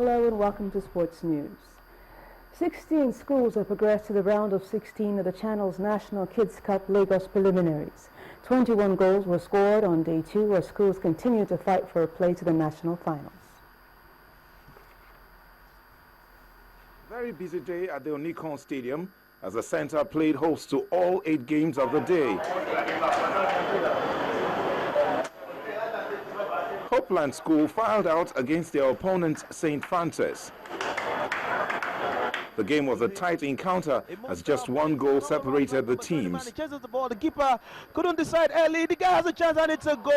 Hello and welcome to Sports News. 16 schools have progressed to the round of 16 of the Channel's National Kids Cup Lagos preliminaries. 21 goals were scored on day 2 where schools continue to fight for a place to the national finals. Very busy day at the Onikon Stadium as the center played host to all 8 games of the day. Hopeland School filed out against their opponent St. Francis. The game was a tight encounter as just 1 goal separated the teams. The keeper couldn't decide early. The guy has a chance and it's a goal.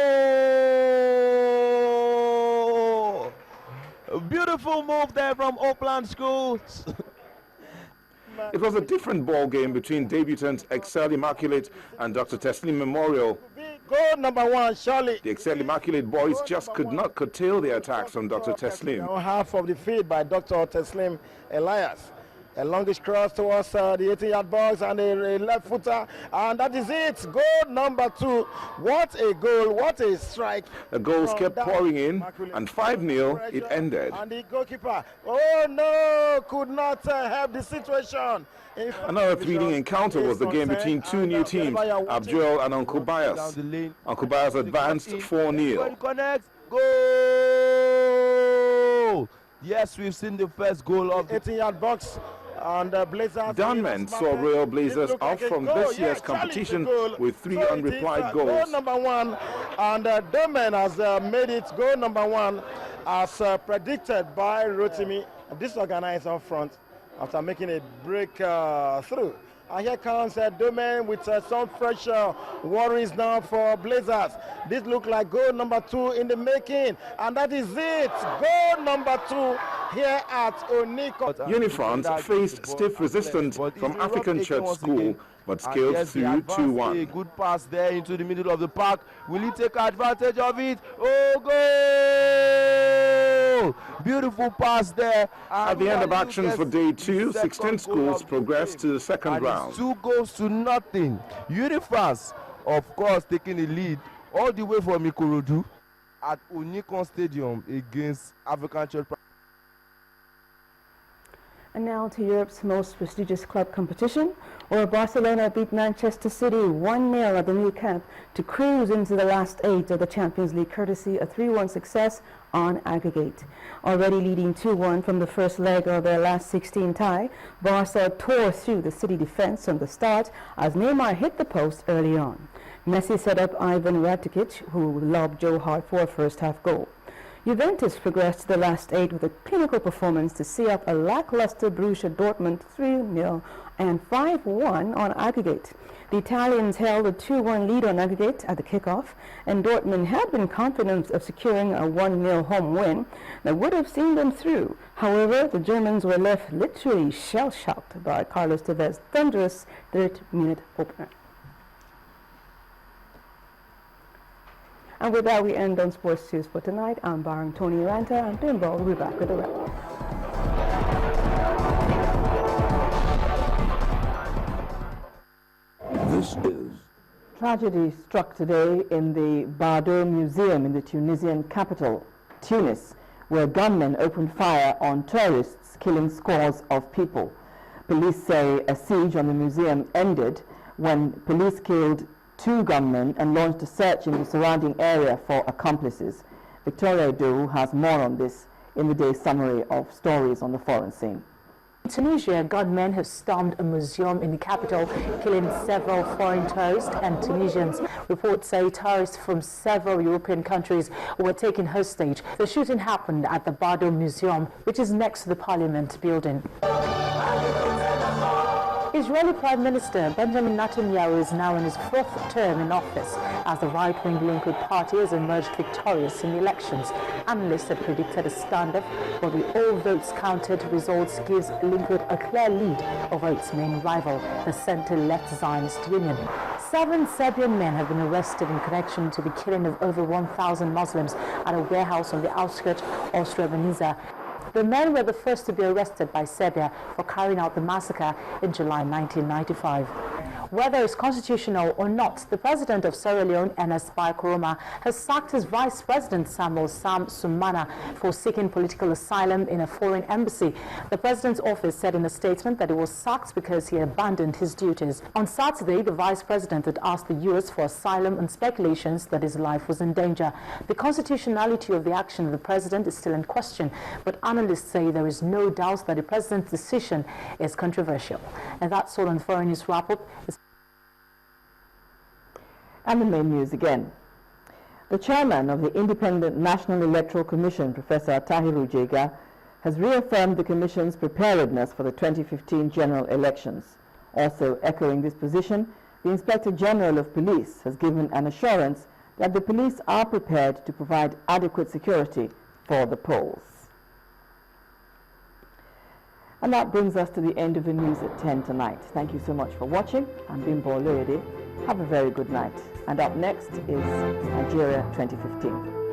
A beautiful move there from Hopeland School. It was a different ball game between debutants Excel Immaculate and Dr. Teslim Memorial. Goal number 1, Charlie. The Excel Immaculate boys just could not curtail their attacks from Dr. Teslim. Half of the feed by Dr. Teslim Elias. A longish cross towards the 18-yard box and a left footer, and that is it. Goal number 2. What a goal, what a strike. The goals kept pouring in, and 5-0 it ended. And the goalkeeper, oh no, could not help the situation. Another thrilling encounter was the game between 2 new teams, Abdul and Uncle Bias. Uncle Bias advanced 4-0. Goal! Yes, we've seen the first goal of the 18-yard box. And Blazers. Dunman saw Royal Blazers off from this year's competition with 3 unreplied goals. Goal number 1, and Dunman has made it goal number 1 as predicted by Rotimi, disorganized up front after making a breakthrough. And here comes Domain with some fresh worries now for Blazers. This looks like goal number 2 in the making, and that is it. Goal number 2 here at Onikon. Unifront faced stiff resistance from African Church School, but scaled through 2-1. A good pass there into the middle of the park. Will he take advantage of it? Oh, goal! Beautiful pass there. At the end of action for day 2, 16 schools progressed to the second round. 2 goals to nothing. Unifrance, of course, taking the lead all the way from Ikorodu at Onikon Stadium against African Church. And now to Europe's most prestigious club competition, where Barcelona beat Manchester City 1-0 at the Nou Camp to cruise into the last 8 of the Champions League, courtesy a 3-1 success on aggregate. Already leading 2-1 from the first leg of their last 16 tie, Barca tore through the City defense from the start as Neymar hit the post early on. Messi set up Ivan Rakitic, who lobbed Joe Hart for a first-half goal. Juventus progressed to the last 8 with a clinical performance to see up a lackluster Borussia Dortmund 3-0 and 5-1 on aggregate. The Italians held a 2-1 lead on aggregate at the kickoff, and Dortmund had been confident of securing a 1-0 home win that would have seen them through. However, the Germans were left literally shell-shocked by Carlos Tevez's thunderous 3rd-minute opener. And with that, we end on Sports News for tonight. I'm barring Tony Aranta, and Bimbo will be back with the wrap. This is. Tragedy struck today in the Bardo Museum in the Tunisian capital, Tunis, where gunmen opened fire on tourists, killing scores of people. Police say a siege on the museum ended when police killed 2 gunmen and launched a search in the surrounding area for accomplices. Victoria Doe has more on this in the day's summary of stories on the foreign scene. In Tunisia, gunmen have stormed a museum in the capital, killing several foreign tourists and Tunisians. Reports say tourists from several European countries were taken hostage. The shooting happened at the Bardo Museum, which is next to the Parliament building. Israeli Prime Minister Benjamin Netanyahu is now in his 4th term in office as the right-wing Likud party has emerged victorious in the elections. Analysts had predicted a standoff, but the all votes counted results gives Likud a clear lead over its main rival, the center-left Zionist Union. 7 Serbian men have been arrested in connection to the killing of over 1,000 Muslims at a warehouse on the outskirts of Srebrenica. The men were the first to be arrested by Serbia for carrying out the massacre in July 1995. whether it's constitutional or not. The president of Sierra Leone, Ernest Bai Koroma, has sacked his vice president, Samuel Sam Sumana, for seeking political asylum in a foreign embassy. The president's office said in a statement that he was sacked because he abandoned his duties. On Saturday, the vice president had asked the U.S. for asylum and speculations that his life was in danger. The constitutionality of the action of the president is still in question, but analysts say there is no doubt that the president's decision is controversial. And that's all on the Foreign News Wrap-Up. And the main news again. The chairman of the Independent National Electoral Commission, Professor Tahiru Jega, has reaffirmed the Commission's preparedness for the 2015 general elections. Also echoing this position, the Inspector General of Police has given an assurance that the police are prepared to provide adequate security for the polls. And that brings us to the end of the news at 10 tonight. Thank you so much for watching. I'm Bimbo Oloyede. Have a very good night. And up next is Nigeria 2015.